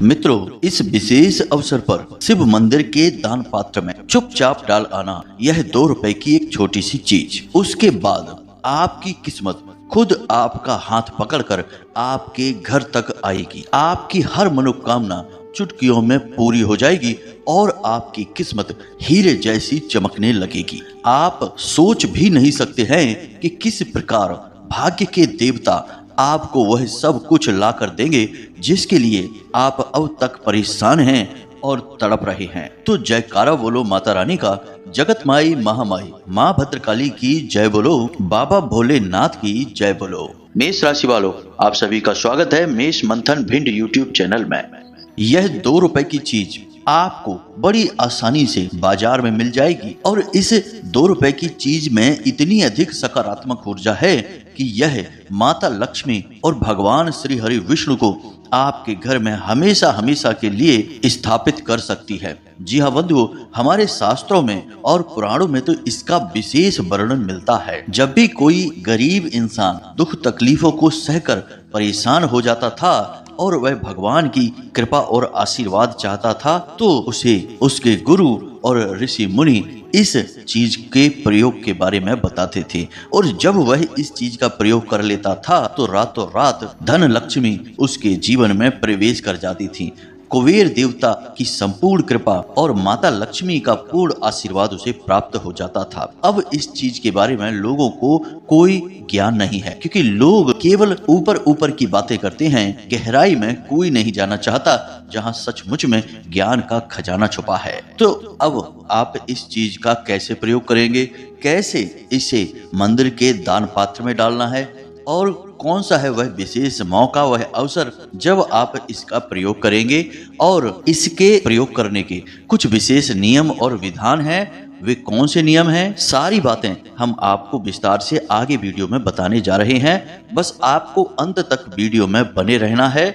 मित्रों, इस विशेष अवसर पर शिव मंदिर के दान पात्र में चुपचाप डाल आना यह 2 रुपए की एक छोटी सी चीज। उसके बाद आपकी किस्मत खुद आपका हाथ पकड़कर आपके घर तक आएगी। आपकी हर मनोकामना चुटकियों में पूरी हो जाएगी और आपकी किस्मत हीरे जैसी चमकने लगेगी। आप सोच भी नहीं सकते हैं कि किस प्रकार भाग्य के देवता आपको वह सब कुछ ला कर देंगे जिसके लिए आप अब तक परेशान हैं और तड़प रहे हैं। तो जयकारा बोलो माता रानी का, जगत माई महामाई माँ भद्रकाली की जय बोलो, बाबा भोलेनाथ की जय बोलो। मेष राशि वालों, आप सभी का स्वागत है मेष मंथन भिंड यूट्यूब चैनल में। यह 2 रुपए की चीज आपको बड़ी आसानी से बाजार में मिल जाएगी और इस 2 रुपए की चीज में इतनी अधिक सकारात्मक ऊर्जा है कि यह माता लक्ष्मी और भगवान श्री हरि विष्णु को आपके घर में हमेशा हमेशा के लिए स्थापित कर सकती है। जी हाँ बंधुओं, हमारे शास्त्रों में और पुराणों में तो इसका विशेष वर्णन मिलता है। जब भी कोई गरीब इंसान दुख तकलीफों को सहकर परेशान हो जाता था और वह भगवान की कृपा और आशीर्वाद चाहता था, तो उसे उसके गुरु और ऋषि मुनि इस चीज के प्रयोग के बारे में बताते थे और जब वह इस चीज का प्रयोग कर लेता था तो रातों रात धन लक्ष्मी उसके जीवन में प्रवेश कर जाती थी। कुबेर देवता की संपूर्ण कृपा और माता लक्ष्मी का पूर्ण आशीर्वाद उसे प्राप्त हो जाता था। अब इस चीज के बारे में लोगों को कोई ज्ञान नहीं है क्योंकि लोग केवल ऊपर ऊपर की बातें करते हैं। गहराई में कोई नहीं जाना चाहता जहां सचमुच में ज्ञान का खजाना छुपा है। तो अब आप इस चीज का कैसे प्रयोग करेंगे, कैसे इसे मंदिर के दान पात्र में डालना है और कौन सा है वह विशेष मौका, वह अवसर जब आप इसका प्रयोग करेंगे और इसके प्रयोग करने के कुछ विशेष नियम और विधान हैं। वे कौन से नियम हैं, सारी बातें हम आपको विस्तार से आगे वीडियो में बताने जा रहे हैं। बस आपको अंत तक वीडियो में बने रहना है।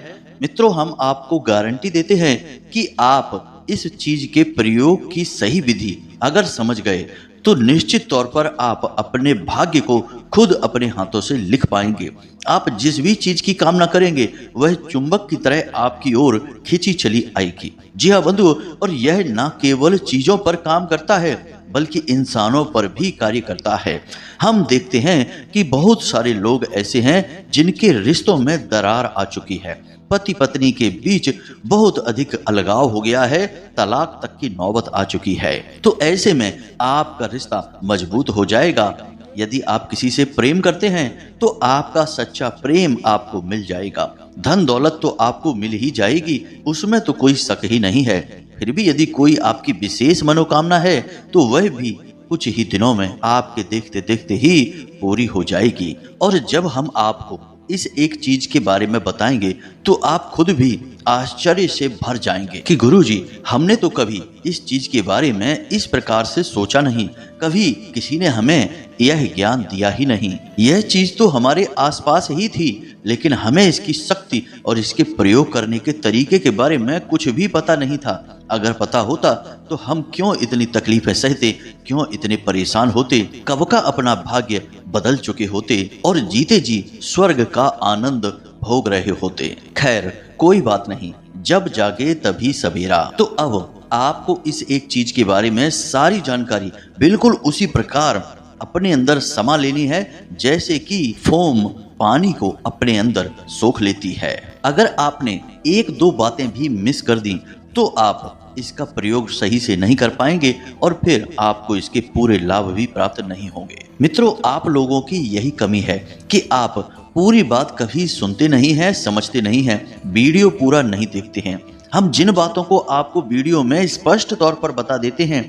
मित्रों, हम आपको गारंटी देते हैं कि आप इस चीज के प्रयोग की सही विधि अगर समझ गए तो निश्चित तौर पर आप अपने भाग्य को खुद अपने हाथों से लिख पाएंगे। आप जिस भी चीज की कामना करेंगे वह चुंबक की तरह आपकी ओर खींची चली आएगी। जी हाँ बंधुओं, और यह न केवल चीजों पर काम करता है बल्कि इंसानों पर भी कार्य करता है। हम देखते हैं कि बहुत सारे लोग ऐसे हैं जिनके रिश्तों में दरार आ चुकी है। पति पत्नी के बीच बहुत अधिक अलगाव हो गया है, तलाक तक की नौबत आ चुकी है। तो ऐसे में आपका रिश्ता मजबूत हो जाएगा। यदि आप किसी से प्रेम करते हैं तो आपका सच्चा प्रेम आपको मिल जाएगा। धन दौलत तो आपको मिल ही जाएगी, उसमें तो कोई शक ही नहीं है। फिर भी यदि कोई आपकी विशेष मनोकामना है तो वह भी कुछ ही दिनों में आपके देखते देखते ही पूरी हो जाएगी। और जब हम आपको इस एक चीज के बारे में बताएंगे तो आप खुद भी आश्चर्य से भर जाएंगे कि गुरुजी, हमने तो कभी इस चीज के बारे में इस प्रकार से सोचा नहीं, कभी किसी ने हमें यह ज्ञान दिया ही नहीं। यह चीज तो हमारे आसपास ही थी लेकिन हमें इसकी शक्ति और इसके प्रयोग करने के तरीके के बारे में कुछ भी पता नहीं था। अगर पता होता तो हम क्यों इतनी तकलीफें सहते, क्यों इतने परेशान होते, कब का अपना भाग्य बदल चुके होते और जीते जी स्वर्ग का आनंद भोग रहे होते। खैर कोई बात नहीं, जब जागे तभी सवेरा। तो अब आपको इस एक चीज के बारे में सारी जानकारी बिल्कुल उसी प्रकार अपने अंदर समा लेनी है जैसे कि फोम पानी को अपने अंदर सोख लेती है। अगर आपने 1-2 बातें भी मिस कर दी तो आप इसका प्रयोग सही से नहीं कर पाएंगे और फिर आपको इसके पूरे लाभ भी प्राप्त नहीं होंगे। मित्रों, आप लोगों की यही कमी है कि आप पूरी बात कभी सुनते नहीं हैं, समझते नहीं हैं, वीडियो पूरा नहीं देखते हैं। हम जिन बातों को आपको वीडियो में स्पष्ट तौर पर बता देते हैं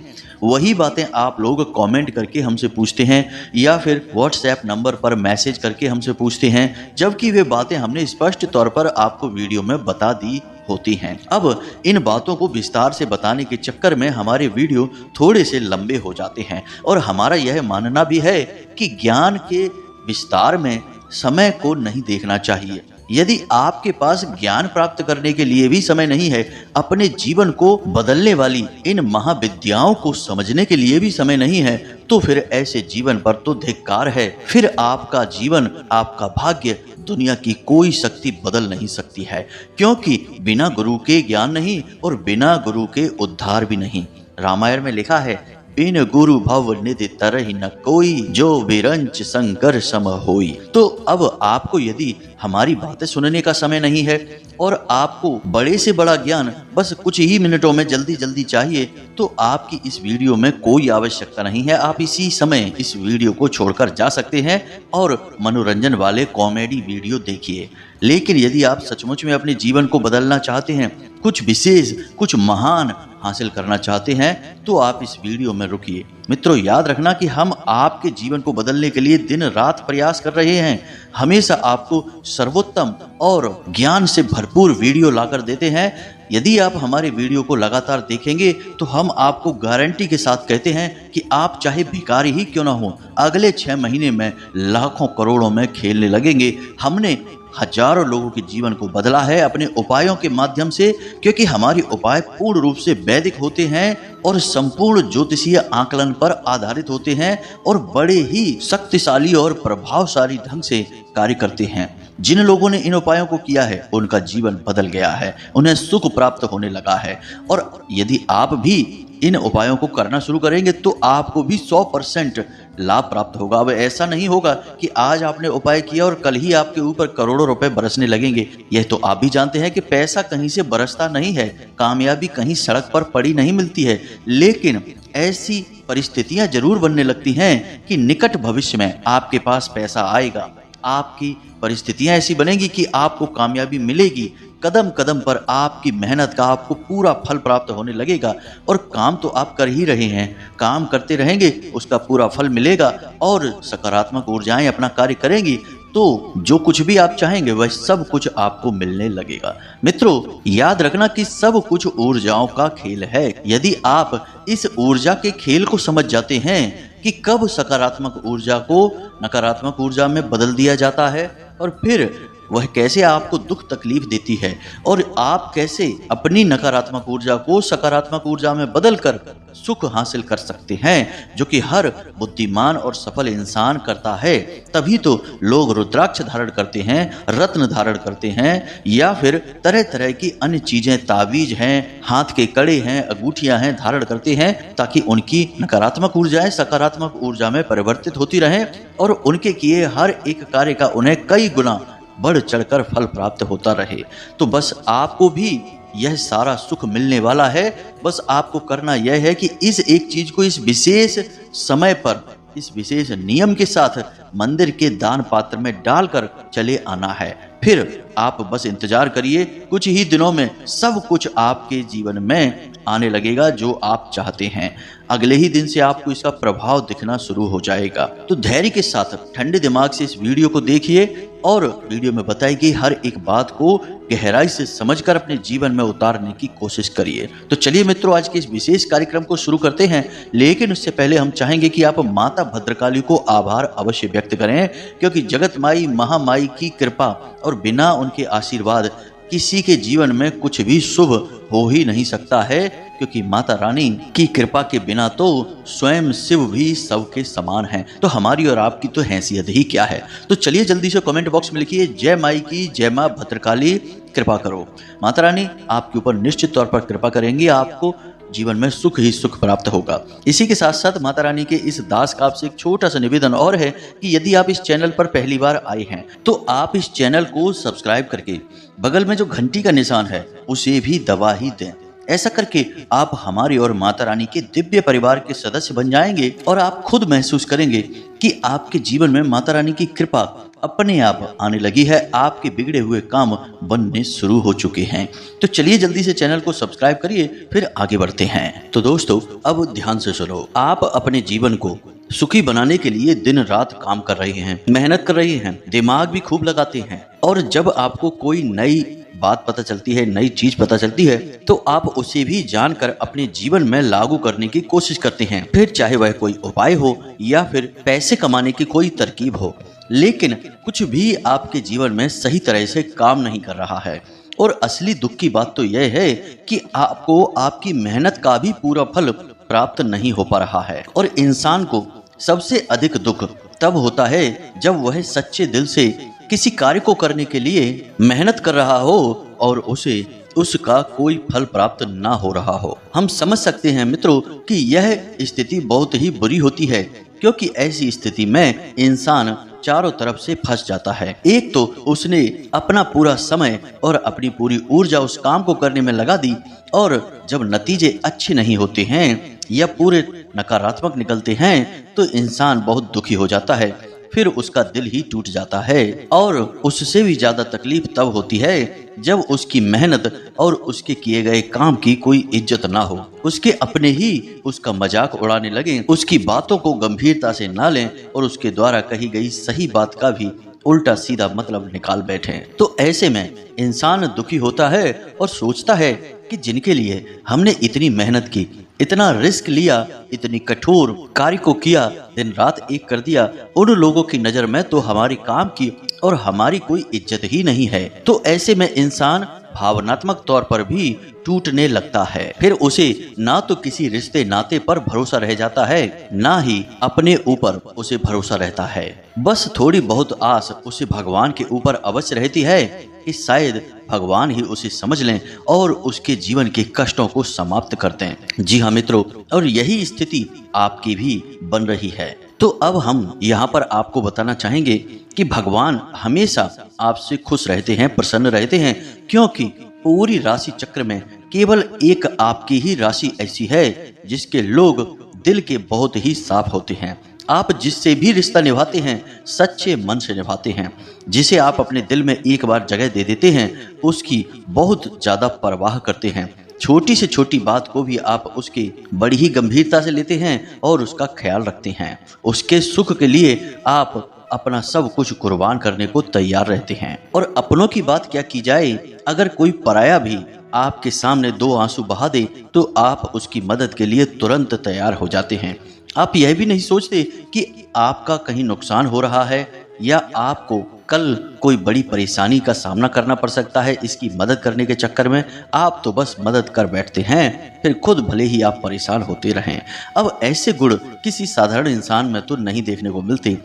वही बातें आप लोग कमेंट करके हमसे पूछते हैं या फिर व्हाट्सएप नंबर पर मैसेज करके हमसे पूछते हैं, जबकि वे बातें हमने स्पष्ट तौर पर आपको वीडियो में बता दी होती हैं। अब इन बातों को विस्तार से बताने के चक्कर में हमारे वीडियो थोड़े से लंबे हो जाते हैं और हमारा यह मानना भी है कि ज्ञान के विस्तार में समय को नहीं देखना चाहिए। यदि आपके पास ज्ञान प्राप्त करने के लिए भी समय नहीं है, अपने जीवन को बदलने वाली इन महाविद्याओं को समझने के लिए भी समय नहीं है, तो फिर ऐसे जीवन पर तो धिक्कार है। फिर आपका जीवन, आपका भाग्य दुनिया की कोई शक्ति बदल नहीं सकती है, क्योंकि बिना गुरु के ज्ञान नहीं और बिना गुरु के उद्धार भी नहीं। रामायण में लिखा है, बिन गुरु भव निधि तरहि न कोई, जो विरंच संकर सम होई। तो अब आपको यदि हमारी बातें सुनने का समय नहीं है और आपको बड़े से बड़ा ज्ञान बस कुछ ही मिनटों में जल्दी जल्दी चाहिए, तो आपकी इस वीडियो में कोई आवश्यकता नहीं है। आप इसी समय इस वीडियो को छोड़कर जा सकते हैं और मनोरंजन वाले कॉमेडी वीडियो देखिए। लेकिन यदि आप सचमुच में अपने जीवन को बदलना चाहते हैं, कुछ विशेष, कुछ महान हासिल करना चाहते हैं, तो आप इस वीडियो में रुकिए। मित्रों, याद रखना कि हम आपके जीवन को बदलने के लिए दिन रात प्रयास कर रहे हैं। हमेशा आपको सर्वोत्तम और ज्ञान से भरपूर वीडियो लाकर देते हैं। यदि आप हमारे वीडियो को लगातार देखेंगे तो हम आपको गारंटी के साथ कहते हैं कि आप चाहे भिखारी ही क्यों ना हो, अगले 6 महीने में लाखों करोड़ों में खेलने लगेंगे। हमने हजारों लोगों के जीवन को बदला है अपने उपायों के माध्यम से, क्योंकि हमारे उपाय पूर्ण रूप से वैदिक होते हैं और संपूर्ण ज्योतिषीय आकलन पर आधारित होते हैं और बड़े ही शक्तिशाली और प्रभावशाली ढंग से कार्य करते हैं। जिन लोगों ने इन उपायों को किया है उनका जीवन बदल गया है, उन्हें सुख प्राप्त होने लगा है। और यदि आप भी इन उपायों को करना शुरू करेंगे तो आपको भी 100% लाभ प्राप्त होगा। अब ऐसा नहीं होगा कि आज आपने उपाय किया और कल ही आपके ऊपर करोड़ों रुपए बरसने लगेंगे। यह तो आप भी जानते हैं कि पैसा कहीं से बरसता नहीं है, कामयाबी कहीं सड़क पर पड़ी नहीं मिलती है। लेकिन ऐसी परिस्थितियां जरूर बनने लगती हैं कि निकट भविष्य में आपके पास पैसा आएगा, आपकी परिस्थितियां ऐसी बनेगी कि आपको कामयाबी मिलेगी। कदम कदम पर आपकी मेहनत का आपको पूरा फल प्राप्त होने लगेगा। और काम तो आप कर ही रहे हैं, काम करते रहेंगे, उसका पूरा फल मिलेगा और सकारात्मक ऊर्जाएं अपना कार्य करेंगी, तो जो कुछ भी आप चाहेंगे वह सब कुछ आपको मिलने लगेगा। मित्रों, याद रखना कि सब कुछ ऊर्जाओं का खेल है। यदि आप इस ऊर्जा के खेल को समझ जाते हैं कि कब सकारात्मक ऊर्जा को नकारात्मक ऊर्जा में बदल दिया जाता है और फिर वह कैसे आपको दुख तकलीफ देती है और आप कैसे अपनी नकारात्मक ऊर्जा को सकारात्मक ऊर्जा में बदलकर सुख हासिल कर सकते हैं, जो कि हर बुद्धिमान और सफल इंसान करता है। तभी तो लोग रुद्राक्ष धारण करते हैं, रत्न धारण करते हैं, या फिर तरह तरह की अन्य चीजें, तावीज हैं, हाथ के कड़े हैं, अंगूठियां हैं, धारण करते हैं, ताकि उनकी नकारात्मक ऊर्जाएं सकारात्मक ऊर्जा में परिवर्तित होती रहें और उनके किए हर एक कार्य का उन्हें कई गुना बढ़ चढ़कर फल प्राप्त होता रहे। तो बस आपको भी यह सारा सुख मिलने वाला है। बस आपको करना यह है कि इस एक चीज को इस विशेष समय पर, इस विशेष नियम के साथ मंदिर के दान पात्र में डालकर चले आना है। फिर आप बस इंतजार करिए, कुछ ही दिनों में सब कुछ आपके जीवन में आने लगेगा जो आप चाहते हैं। अगले ही दिन से आपको इसका प्रभाव दिखना शुरू हो जाएगा। तो धैर्य के साथ ठंडे दिमाग से इस वीडियो को देखिए और वीडियो में बताई गई हर एक बात को गहराई से समझकर अपने जीवन में उतारने की कोशिश करिए। तो चलिए मित्रों, आज के इस विशेष कार्यक्रम को शुरू करते हैं। लेकिन उससे पहले हम चाहेंगे कि आप माता भद्रकाली को आभार अवश्य व्यक्त करें, क्योंकि जगत माई महामाई की कृपा और बिना उनके आशीर्वाद किसी के जीवन में कुछ भी शुभ हो ही नहीं सकता है, क्योंकि माता रानी की कृपा के बिना तो स्वयं शिव भी सबके समान हैं। तो हमारी और आपकी तो हैसियत ही क्या है। तो चलिए जल्दी से कमेंट बॉक्स में लिखिए, जय माई की, जय माँ भद्रकाली कृपा करो। माता रानी आपके ऊपर निश्चित तौर पर कृपा करेंगी, आपको जीवन में सुख ही सुख प्राप्त होगा। इसी के साथ साथ माता रानी के इस दास का आपसे एक छोटा सा निवेदन और है कि यदि आप इस चैनल पर पहली बार आए हैं तो आप इस चैनल को सब्सक्राइब करके बगल में जो घंटी का निशान है उसे भी दबा ही दें। ऐसा करके आप हमारे और माता रानी के दिव्य परिवार के सदस्य बन जाएंगे और आप खुद महसूस करेंगे कि आपके जीवन में माता रानी की कृपा अपने आप आने लगी है, आपके बिगड़े हुए काम बनने शुरू हो चुके हैं। तो चलिए जल्दी से चैनल को सब्सक्राइब करिए, फिर आगे बढ़ते हैं। तो दोस्तों, अब ध्यान से सुनो। आप अपने जीवन को सुखी बनाने के लिए दिन रात काम कर रहे हैं, मेहनत कर रहे हैं, दिमाग भी खूब लगाते हैं, और जब आपको कोई नई बात पता चलती है, नई चीज पता चलती है, तो आप उसे भी जानकर अपने जीवन में लागू करने की कोशिश करते हैं। फिर चाहे वह कोई उपाय हो या फिर पैसे कमाने की कोई तरकीब हो, लेकिन कुछ भी आपके जीवन में सही तरह से काम नहीं कर रहा है। और असली दुख की बात तो यह है कि आपको आपकी मेहनत का भी पूरा फल प्राप्त नहीं हो पा रहा है। और इंसान को सबसे अधिक दुख तब होता है जब वह सच्चे दिल से किसी कार्य को करने के लिए मेहनत कर रहा हो और उसे उसका कोई फल प्राप्त ना हो रहा हो। हम समझ सकते हैं मित्रों कि यह स्थिति बहुत ही बुरी होती है, क्योंकि ऐसी स्थिति में इंसान चारों तरफ से फंस जाता है। एक तो उसने अपना पूरा समय और अपनी पूरी ऊर्जा उस काम को करने में लगा दी, और जब नतीजे अच्छे नहीं होते हैं या पूरे नकारात्मक निकलते हैं तो इंसान बहुत दुखी हो जाता है। फिर उसका दिल ही टूट जाता है, और उससे भी ज्यादा तकलीफ तब होती है जब उसकी मेहनत और उसके किए गए काम की कोई इज्जत ना हो। उसके अपने ही उसका मजाक उड़ाने लगे, उसकी बातों को गंभीरता से ना लें और उसके द्वारा कही गई सही बात का भी उल्टा सीधा मतलब निकाल बैठे। तो ऐसे में इंसान दुखी होता है और सोचता है कि जिनके लिए हमने इतनी मेहनत की, इतना रिस्क लिया, इतनी कठोर कार्य को किया, दिन रात एक कर दिया, उन लोगों की नजर में तो हमारी काम की और हमारी कोई इज्जत ही नहीं है। तो ऐसे में इंसान भावनात्मक तौर पर भी टूटने लगता है। फिर उसे ना तो किसी रिश्ते नाते पर भरोसा रह जाता है, ना ही अपने ऊपर उसे भरोसा रहता है। बस थोड़ी बहुत आस उसे भगवान के ऊपर अवश्य रहती है कि शायद भगवान ही उसे समझ लें और उसके जीवन के कष्टों को समाप्त कर दें। जी हाँ मित्रों, और यही स्थिति आपकी भी बन रही है। तो अब हम यहाँ पर आपको बताना चाहेंगे कि भगवान हमेशा आपसे खुश रहते हैं, प्रसन्न रहते हैं, क्योंकि पूरी राशि चक्र में केवल एक आपकी ही राशि ऐसी है जिसके लोग दिल के बहुत ही साफ होते हैं। आप जिससे भी रिश्ता निभाते हैं सच्चे मन से निभाते हैं। जिसे आप अपने दिल में एक बार जगह दे देते हैं उसकी बहुत ज्यादा परवाह करते हैं। छोटी से छोटी बात को भी आप उसकी बड़ी ही गंभीरता से लेते हैं और उसका ख्याल रखते हैं। उसके सुख के लिए आप अपना सब कुछ कुर्बान करने को तैयार रहते हैं। और अपनों की बात क्या की जाए, अगर कोई पराया भी आपके सामने दो आंसू बहा दे तो आप उसकी मदद के लिए तुरंत तैयार हो जाते हैं। आप यह भी नहीं सोचते कि आपका कहीं नुकसान हो रहा है या आपको कल कोई बड़ी परेशानी का सामना करना पड़ सकता है। इसकी मदद करने के चक्कर में आप तो बस मदद कर बैठते हैं, फिर खुद भले ही आप परेशान होते रहें। अब ऐसे गुण किसी साधारण इंसान में तो नहीं देखने को मिलते,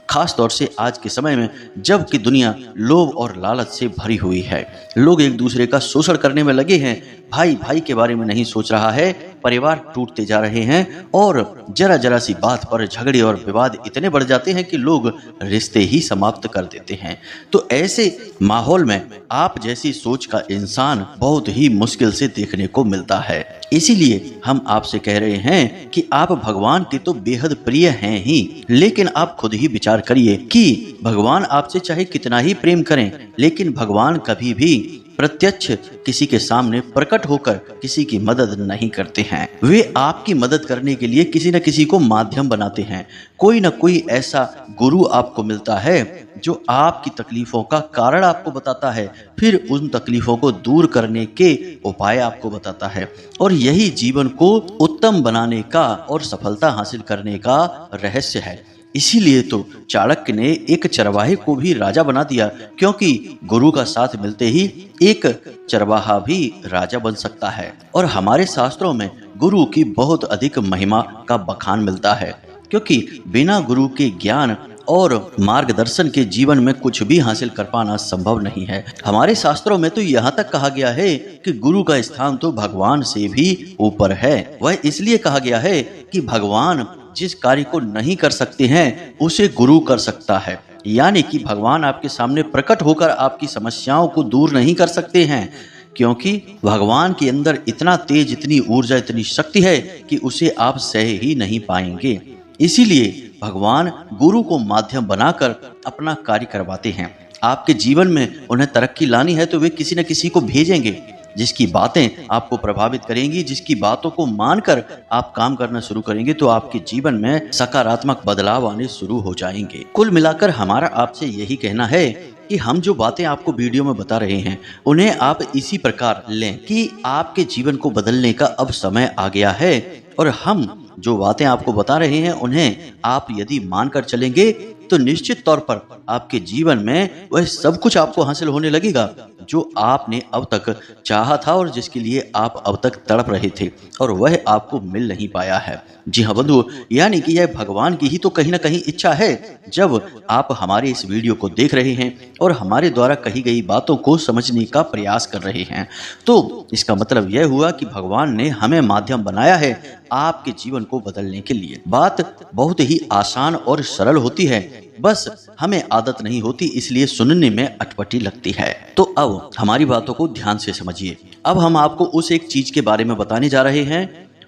खास तौर से आज के समय में जबकि दुनिया लोभ और लालच से भरी हुई है। लोग एक दूसरे का शोषण करने में लगे हैं, भाई भाई के बारे में नहीं सोच रहा है, परिवार टूटते जा रहे हैं और जरा जरा सी बात पर झगड़े और विवाद इतने बढ़ जाते हैं कि लोग रिश्ते ही समाप्त कर देते हैं। तो ऐसे माहौल में आप जैसी सोच का इंसान बहुत ही मुश्किल से देखने को मिलता है। इसीलिए हम आपसे कह रहे हैं कि आप भगवान के तो बेहद प्रिय हैं ही, लेकिन आप खुद ही विचार करिए कि भगवान आपसे चाहे कितना ही प्रेम करें, लेकिन भगवान कभी भी प्रत्यक्ष किसी के सामने प्रकट होकर किसी की मदद नहीं करते हैं। वे आपकी मदद करने के लिए किसी न किसी को माध्यम बनाते हैं। कोई न कोई ऐसा गुरु आपको मिलता है जो आपकी तकलीफों का कारण आपको बताता है, फिर उन तकलीफों को दूर करने के उपाय आपको बताता है, और यही जीवन को उत्तम बनाने का और सफलता हासिल करने का रहस्य है। इसीलिए तो चाणक्य ने एक चरवाहे को भी राजा बना दिया, क्योंकि गुरु का साथ मिलते ही एक चरवाहा भी राजा बन सकता है। और हमारे शास्त्रों में गुरु की बहुत अधिक महिमा का बखान मिलता है, क्योंकि बिना गुरु के ज्ञान और मार्गदर्शन के जीवन में कुछ भी हासिल कर पाना संभव नहीं है। हमारे शास्त्रों में तो यहाँ तक कहा गया है कि गुरु का स्थान तो भगवान से भी ऊपर है। वह इसलिए कहा गया है कि भगवान जिस कार्य को नहीं कर सकते हैं उसे गुरु कर सकता है। यानी कि भगवान आपके सामने प्रकट होकर आपकी समस्याओं को दूर नहीं कर सकते हैं, क्योंकि भगवान के अंदर इतना तेज, इतनी ऊर्जा, इतनी शक्ति है कि उसे आप सह ही नहीं पाएंगे। इसीलिए भगवान गुरु को माध्यम बनाकर अपना कार्य करवाते हैं। आपके जीवन में उन्हें तरक्की लानी है तो वे किसी न किसी को भेजेंगे जिसकी बातें आपको प्रभावित करेंगी, जिसकी बातों को मानकर आप काम करना शुरू करेंगे तो आपके जीवन में सकारात्मक बदलाव आने शुरू हो जाएंगे। कुल मिलाकर हमारा आपसे यही कहना है कि हम जो बातें आपको वीडियो में बता रहे हैं उन्हें आप इसी प्रकार लें कि आपके जीवन को बदलने का अब समय आ गया है, और हम जो बातें आपको बता रहे हैं उन्हें आप यदि मानकर चलेंगे तो निश्चित तौर पर आपके जीवन में वह सब कुछ आपको हासिल होने लगेगा जो आपने अब तक चाहा था और जिसके लिए आप अब तक तड़प रहे थे और वह आपको मिल नहीं पाया है। जी हाँ बंधु, यानी कि यह भगवान की ही तो कहीं ना कहीं इच्छा है। जब आप हमारे इस वीडियो को देख रहे हैं और हमारे द्वारा कही गई बातों को समझने का प्रयास कर रहे हैं, तो इसका मतलब यह हुआ कि भगवान ने हमें माध्यम बनाया है आपके जीवन को बदलने के लिए। बात बहुत ही आसान और सरल होती है, बस हमें आदत नहीं होती, इसलिए सुनने में अटपटी लगती है। तो अब हमारी बातों को ध्यान से समझिए। अब हम आपको उस एक चीज के बारे में बताने जा रहे हैं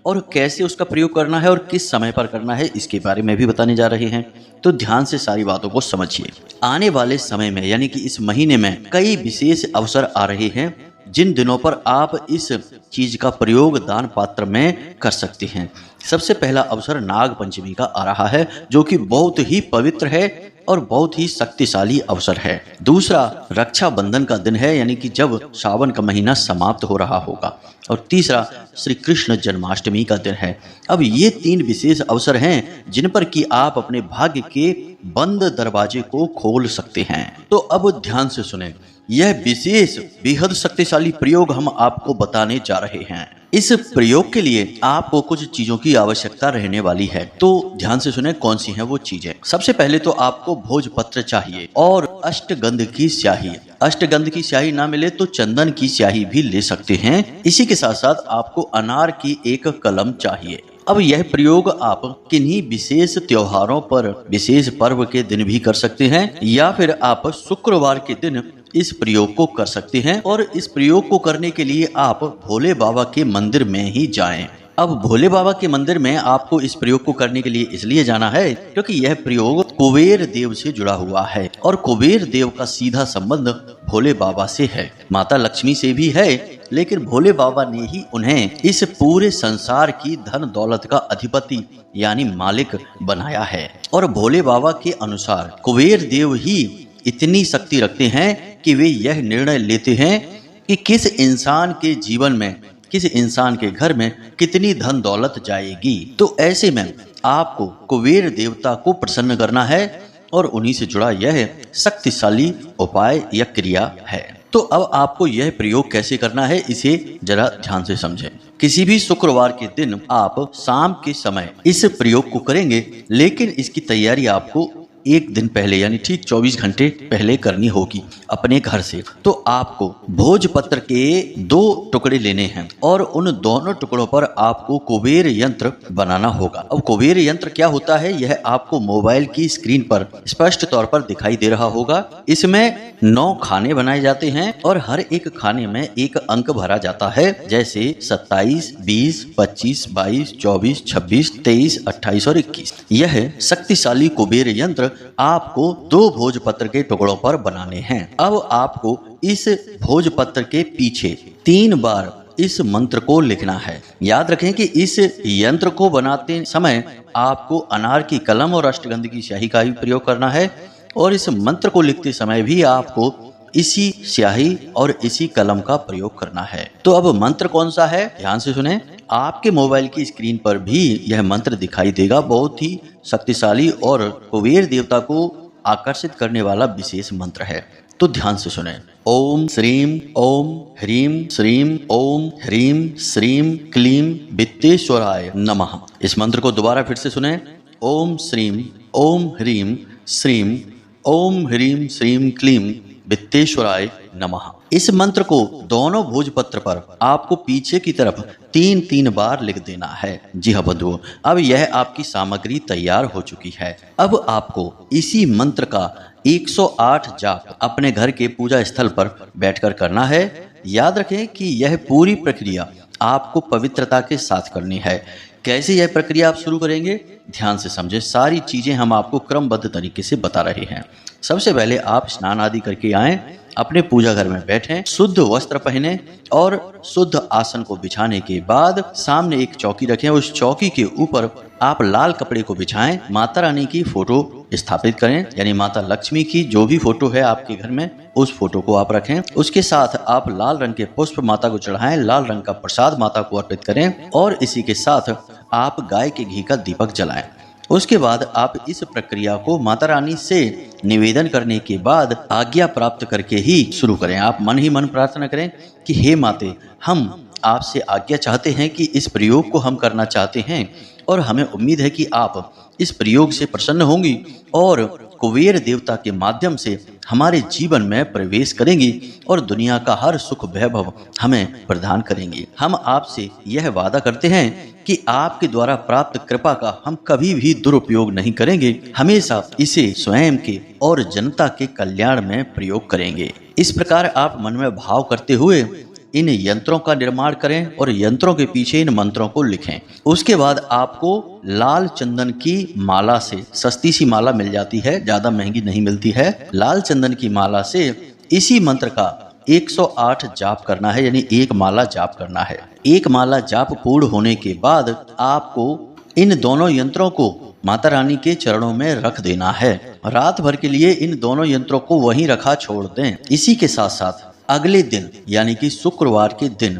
और कैसे उसका प्रयोग करना है और किस समय पर करना है इसके बारे में भी बताने जा रहे हैं। तो ध्यान से सारी बातों को समझिए। आने वाले समय में यानी कि इस महीने में कई विशेष अवसर आ रहे हैं जिन दिनों पर आप इस चीज का प्रयोग दान पात्र में कर सकते हैं। सबसे पहला अवसर नाग पंचमी का आ रहा है, जो कि बहुत ही पवित्र है और बहुत ही शक्तिशाली अवसर है। दूसरा रक्षाबंधन का दिन है, यानी कि जब सावन का महीना समाप्त हो रहा होगा। और तीसरा श्री कृष्ण जन्माष्टमी का दिन है। अब ये 3 विशेष अवसर हैं जिन पर कि आप अपने भाग्य के बंद दरवाजे को खोल सकते हैं। तो अब ध्यान से सुनें, यह विशेष बेहद शक्तिशाली प्रयोग हम आपको बताने जा रहे हैं। इस प्रयोग के लिए आपको कुछ चीजों की आवश्यकता रहने वाली है, तो ध्यान से सुने कौन सी हैं वो चीजें। सबसे पहले तो आपको भोजपत्र चाहिए और अष्टगंध की स्याही। अष्टगंध की स्याही ना मिले तो चंदन की स्याही भी ले सकते हैं। इसी के साथ साथ आपको अनार की एक कलम चाहिए। अब यह प्रयोग आप किन्हीं विशेष त्योहारों पर, विशेष पर्व के दिन भी कर सकते हैं, या फिर आप शुक्रवार के दिन इस प्रयोग को कर सकते हैं। और इस प्रयोग को करने के लिए आप भोले बाबा के मंदिर में ही जाएं। अब भोले बाबा के मंदिर में आपको इस प्रयोग को करने के लिए इसलिए जाना है क्योंकि यह प्रयोग कुबेर देव से जुड़ा हुआ है और कुबेर देव का सीधा संबंध भोले बाबा से है। माता लक्ष्मी से भी है, लेकिन भोले बाबा ने ही उन्हें इस पूरे संसार की धन दौलत का अधिपति यानी मालिक बनाया है। और भोले बाबा के अनुसार कुबेर देव ही इतनी शक्ति रखते हैं कि वे यह निर्णय लेते हैं कि किस इंसान के जीवन में, किस इंसान के घर में कितनी धन दौलत जाएगी। तो ऐसे में आपको कुबेर देवता को प्रसन्न करना है और उन्हीं से जुड़ा यह शक्तिशाली उपाय या क्रिया है। तो अब आपको यह प्रयोग कैसे करना है इसे जरा ध्यान से समझें। किसी भी शुक्रवार के दिन आप शाम के समय इस प्रयोग को करेंगे, लेकिन इसकी तैयारी आपको एक दिन पहले यानी ठीक 24 घंटे पहले करनी होगी अपने घर से। तो आपको भोजपत्र के 2 टुकड़े लेने हैं और उन दोनों टुकड़ों पर आपको कुबेर यंत्र बनाना होगा। अब कुबेर यंत्र क्या होता है, यह आपको मोबाइल की स्क्रीन पर स्पष्ट तौर पर दिखाई दे रहा होगा। इसमें 9 खाने बनाए जाते हैं और हर एक खाने में एक अंक भरा जाता है, जैसे 27, 20, 25, 22, 24, 26, 23, 28 और 21। यह शक्तिशाली कुबेर यंत्र आपको 2 भोजपत्र के टुकड़ों पर बनाने हैं। अब आपको इस भोजपत्र के पीछे 3 बार इस मंत्र को लिखना है। याद रखें कि इस यंत्र को बनाते समय आपको अनार की कलम और अष्टगंध की स्याही का भी प्रयोग करना है और इस मंत्र को लिखते समय भी आपको इसी स्याही और इसी कलम का प्रयोग करना है। तो अब मंत्र कौन सा है, ध्यान से सुने। आपके मोबाइल की स्क्रीन पर भी यह मंत्र दिखाई देगा। बहुत ही शक्तिशाली और कुबेर देवता को आकर्षित करने वाला विशेष मंत्र है। तो ध्यान से सुने। ओम श्रीम ओम ह्रीम श्रीम ओम ह्रीम श्रीम क्लीम वित्तेश्वराय नमः। इस मंत्र को दोबारा फिर से सुने। ओम श्रीम ओम ह्रीम श्रीम ओम ह्रीम श्रीम क्लीम वित्तेश्वराय नमः। इस मंत्र को दोनों भोजपत्र पर आपको पीछे की तरफ 3-3 बार लिख देना है। जी हाँ बंधुओं, अब यह आपकी सामग्री तैयार हो चुकी है। अब आपको इसी मंत्र का 108 जाप अपने घर के पूजा स्थल पर बैठकर करना है। याद रखें कि यह पूरी प्रक्रिया आपको पवित्रता के साथ करनी है। कैसे यह प्रक्रिया आप शुरू करेंगे, ध्यान से समझें। सारी चीजें हम आपको क्रमबद्ध तरीके से बता रहे हैं। सबसे पहले आप स्नान आदि करके आएं, अपने पूजा घर में बैठें, शुद्ध वस्त्र पहने और शुद्ध आसन को बिछाने के बाद सामने एक चौकी रखें। उस चौकी के ऊपर आप लाल कपड़े को बिछाएं, माता रानी की फोटो स्थापित करें, यानी माता लक्ष्मी की जो भी फोटो है आपके घर में उस फोटो को आप रखें। उसके साथ आप लाल रंग के पुष्प माता को चढ़ाएं, लाल रंग का प्रसाद माता को अर्पित करें और इसी के साथ आप गाय के घी का दीपक जलाएं। उसके बाद आप इस प्रक्रिया को माता रानी से निवेदन करने के बाद आज्ञा प्राप्त करके ही शुरू करें। आप मन ही मन प्रार्थना करें कि हे माते, हम आपसे आज्ञा चाहते हैं कि इस प्रयोग को हम करना चाहते हैं और हमें उम्मीद है कि आप इस प्रयोग से प्रसन्न होंगी और कुबेर देवता के माध्यम से हमारे जीवन में प्रवेश करेंगी और दुनिया का हर सुख वैभव हमें प्रदान करेंगी। हम आपसे यह वादा करते हैं कि आपके द्वारा प्राप्त कृपा का हम कभी भी दुरुपयोग नहीं करेंगे, हमेशा इसे स्वयं के और जनता के कल्याण में प्रयोग करेंगे। इस प्रकार आप मन में भाव करते हुए इन यंत्रों का निर्माण करें और यंत्रों के पीछे इन मंत्रों को लिखें। उसके बाद आपको लाल चंदन की माला से, सस्ती सी माला मिल जाती है, ज्यादा महंगी नहीं मिलती है, लाल चंदन की माला से इसी मंत्र का 108 जाप करना है, यानी एक माला जाप करना है। एक माला जाप पूर्ण होने के बाद आपको इन दोनों यंत्रों को माता रानी के चरणों में रख देना है। रात भर के लिए इन दोनों यंत्रों को वहीं रखा छोड़ दें। इसी के साथ साथ अगले दिन यानी कि शुक्रवार के दिन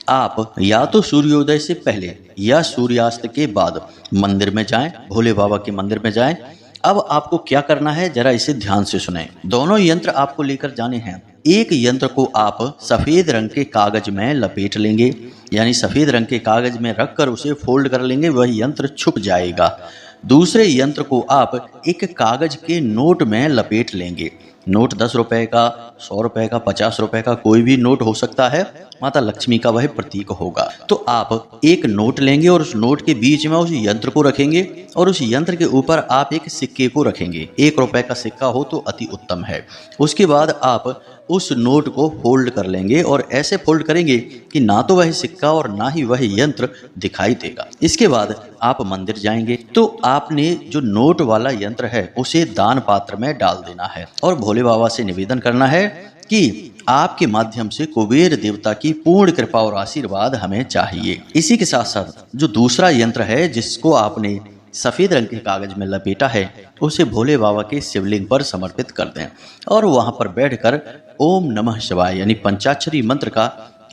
आप या तो सूर्योदय से पहले या सूर्यास्त के बाद मंदिर में जाएं, भोले बाबा के मंदिर में जाएं। अब आपको क्या करना है, जरा इसे ध्यान से सुनें। दोनों यंत्र आपको लेकर जाने हैं। एक यंत्र को आप सफेद रंग के कागज में लपेट लेंगे, यानी सफेद रंग के कागज में रखकर उसे फोल्ड कर लेंगे, वह यंत्र छुप जाएगा। दूसरे यंत्र को आप एक कागज के नोट में लपेट लेंगे। नोट 10 रुपए का, 100 रुपए का, 50 रुपए का, कोई भी नोट हो सकता है, माता लक्ष्मी का वह प्रतीक होगा। तो आप एक नोट लेंगे और उस नोट के बीच में उस यंत्र को रखेंगे और उस यंत्र के ऊपर आप एक सिक्के को रखेंगे। 1 रुपए का सिक्का हो तो अति उत्तम है। उसके बाद आप उस नोट को फोल्ड कर लेंगे और ऐसे फोल्ड करेंगे कि ना तो वह सिक्का और ना ही वह यंत्र दिखाई देगा। इसके बाद आप मंदिर जाएंगे तो आपने जो नोट वाला यंत्र है उसे दान पात्र में डाल देना है और भोले बाबा से निवेदन करना है कि आपके माध्यम से कुबेर देवता की पूर्ण कृपा और आशीर्वाद हमें चाहिए। इसी के साथ साथ जो दूसरा यंत्र है जिसको आपने सफेद रंग के कागज में लपेटा है उसे भोले बाबा के शिवलिंग पर समर्पित कर दें और वहां पर बैठकर ओम नमः शिवाय यानी पंचाक्षरी मंत्र का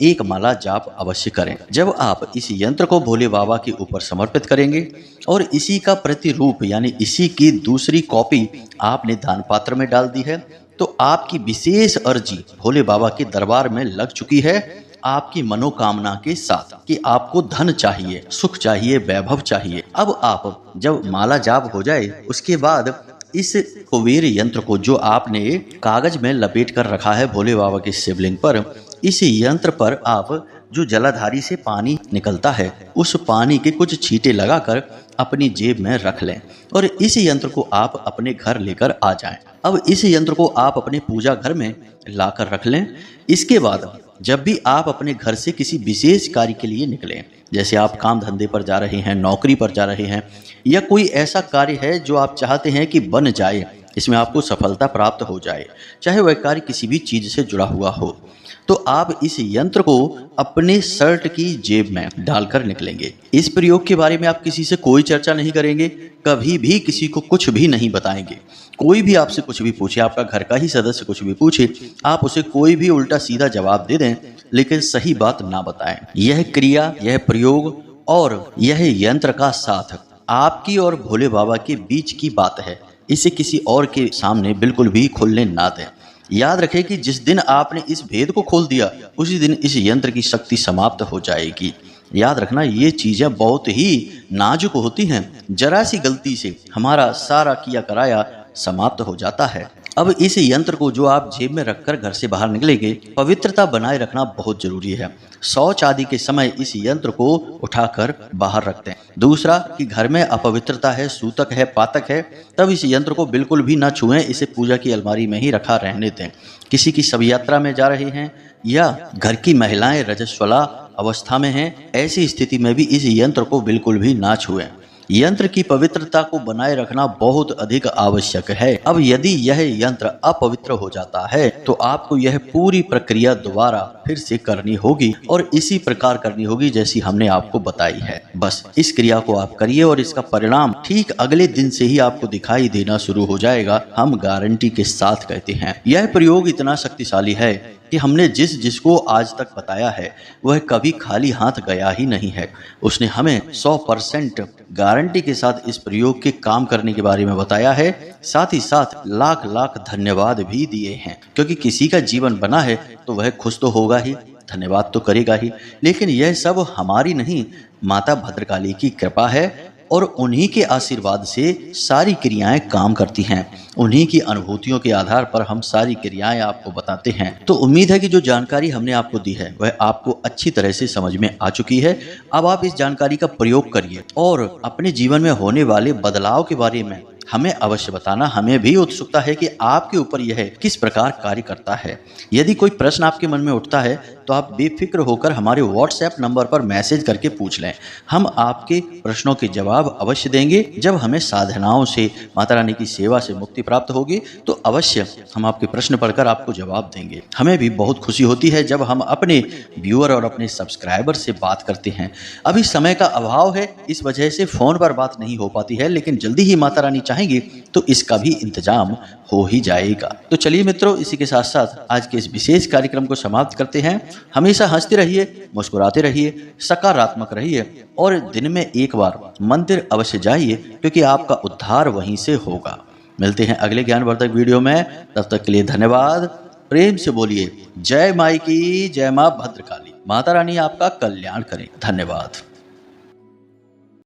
एक माला जाप अवश्य करें। जब आप इस यंत्र को भोले बाबा के ऊपर समर्पित करेंगे और इसी का प्रतिरूप यानी इसी की दूसरी कॉपी आपने दान पात्र में डाल दी है तो आपकी विशेष अर्जी भोले बाबा के दरबार में लग चुकी है, आपकी मनोकामना के साथ कि आपको धन चाहिए, सुख चाहिए, वैभव चाहिए। अब आप जब माला जाप हो जाए उसके बाद इस कुबेर यंत्र को जो आपने कागज में लपेट कर रखा है भोले बाबा के शिवलिंग पर, इस यंत्र पर आप जो जलाधारी से पानी निकलता है उस पानी के कुछ छींटे लगाकर अपनी जेब में रख लें और इस यंत्र को आप अपने घर लेकर आ जाएं। अब इस यंत्र को आप अपने पूजा घर में लाकर रख लें। इसके बाद जब भी आप अपने घर से किसी विशेष कार्य के लिए निकलें, जैसे आप काम धंधे पर जा रहे हैं, नौकरी पर जा रहे हैं या कोई ऐसा कार्य है जो आप चाहते हैं कि बन जाए, इसमें आपको सफलता प्राप्त हो जाए, चाहे वह कार्य किसी भी चीज से जुड़ा हुआ हो, तो आप इस यंत्र को अपने शर्ट की जेब में डालकर निकलेंगे। इस प्रयोग के बारे में आप किसी से कोई चर्चा नहीं करेंगे, कभी भी किसी को कुछ भी नहीं बताएंगे। कोई भी आपसे कुछ भी पूछे, आपका घर का ही सदस्य कुछ भी पूछे, आप उसे कोई भी उल्टा सीधा जवाब दे दें, लेकिन सही बात ना बताएं। यह क्रिया, यह प्रयोग और यह यंत्र का साथ आपकी और भोले बाबा के बीच की बात है, इसे किसी और के सामने बिल्कुल भी खोलने ना दें। याद रखें कि जिस दिन आपने इस भेद को खोल दिया उसी दिन इस यंत्र की शक्ति समाप्त हो जाएगी। याद रखना, ये चीजें बहुत ही नाजुक होती हैं, जरा सी गलती से हमारा सारा किया कराया समाप्त हो जाता है। अब इस यंत्र को जो आप जेब में रखकर घर से बाहर निकलेंगे, पवित्रता बनाए रखना बहुत जरूरी है। शौच आदि के समय इस यंत्र को उठाकर बाहर रखते हैं। दूसरा कि घर में अपवित्रता है, सूतक है, पातक है, तब इस यंत्र को बिल्कुल भी ना छुएं, इसे पूजा की अलमारी में ही रखा रहने दें। किसी की शव यात्रा में जा रहे हैं या घर की महिलाएं रजस्वला अवस्था में हैं, ऐसी स्थिति में भी इस यंत्र को बिल्कुल भी ना छुएं। यंत्र की पवित्रता को बनाए रखना बहुत अधिक आवश्यक है। अब यदि यह यंत्र अपवित्र हो जाता है तो आपको यह पूरी प्रक्रिया दोबारा फिर से करनी होगी और इसी प्रकार करनी होगी जैसी हमने आपको बताई है। बस इस क्रिया को आप करिए और इसका परिणाम ठीक अगले दिन से ही आपको दिखाई देना शुरू हो जाएगा। हम गारंटी के साथ कहते हैं। यह प्रयोग इतना शक्तिशाली है कि हमने जिसको आज तक बताया है वह कभी खाली हाथ गया ही नहीं है। उसने हमें 100% गारंटी के साथ इस प्रयोग के काम करने के बारे में बताया है, साथ ही साथ लाख लाख धन्यवाद भी दिए हैं, क्योंकि किसी का जीवन बना है तो वह खुश तो होगा ही, धन्यवाद तो करेगा ही। लेकिन यह सब हमारी नहीं, माता भद्रकाली की कृपा है और उन्हीं के आशीर्वाद से सारी क्रियाएं काम करती हैं। उन्हीं की अनुभूतियों के आधार पर हम सारी क्रियाएं आपको बताते हैं। तो उम्मीद है कि जो जानकारी हमने आपको दी है वह आपको अच्छी तरह से समझ में आ चुकी है। अब आप इस जानकारी का प्रयोग करिए और अपने जीवन में होने वाले बदलाव के बारे में हमें अवश्य बताना। हमें भी उत्सुकता है कि आपके ऊपर यह किस प्रकार कार्य करता है। यदि कोई प्रश्न आपके मन में उठता है तो आप बेफिक्र होकर हमारे व्हाट्सएप नंबर पर मैसेज करके पूछ लें। हम आपके प्रश्नों के जवाब अवश्य देंगे। जब हमें साधनाओं से माता रानी की सेवा से मुक्ति प्राप्त होगी तो अवश्य हम आपके प्रश्न पढ़कर आपको जवाब देंगे। हमें भी बहुत खुशी होती है जब हम अपने व्यूअर और अपने सब्सक्राइबर से बात करते हैं। अभी समय का अभाव है, इस वजह से फोन पर बात नहीं हो पाती है, लेकिन जल्दी ही माता रानी चाहेंगे तो इसका भी इंतजाम हो ही जाएगा। तो चलिए मित्रों, इसी के साथ साथ आज के इस विशेष कार्यक्रम को समाप्त करते हैं। हमेशा हंसते रहिए, मुस्कुराते रहिए, सकारात्मक रहिए और दिन में एक बार मंदिर अवश्य जाइए, क्योंकि आपका उद्धार वहीं से होगा। मिलते हैं अगले ज्ञानवर्धक वीडियो में, तब तक के लिए धन्यवाद। प्रेम से बोलिए जय माई की, जय मां भद्रकाली। माता रानी आपका कल्याण करें। धन्यवाद।